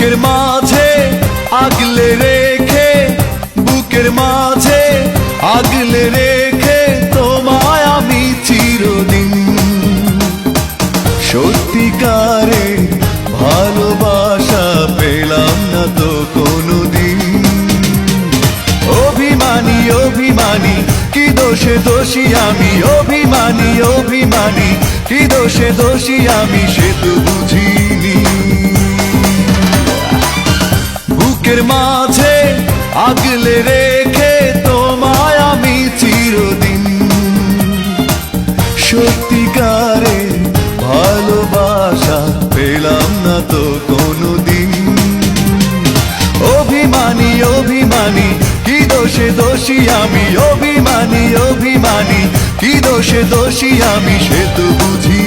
বুকের মাঝে আগলে রেখে, বুকের মাঝে আগলে রেখে তোমায় আমি চিরদিন সত্যিকারে ভালোবাসা পেলাম না তো কোনোদিন। অভিমানী অভিমানী কি দোষে দোষী আমি, অভিমানী অভিমানী কি দোষে দোষী আমি, সে তো বুঝিনি। বুকের মাঝে আগলে রেখে তোমায় আমি চিরদিন সত্যিকারে ভালোবাসা পেলাম না তো কোনোদিন। অভিমানী অভিমানী কি দোষে দোষী আমি, অভিমানী অভিমানী কি দোষে দোষী আমি, সে তো বুঝি।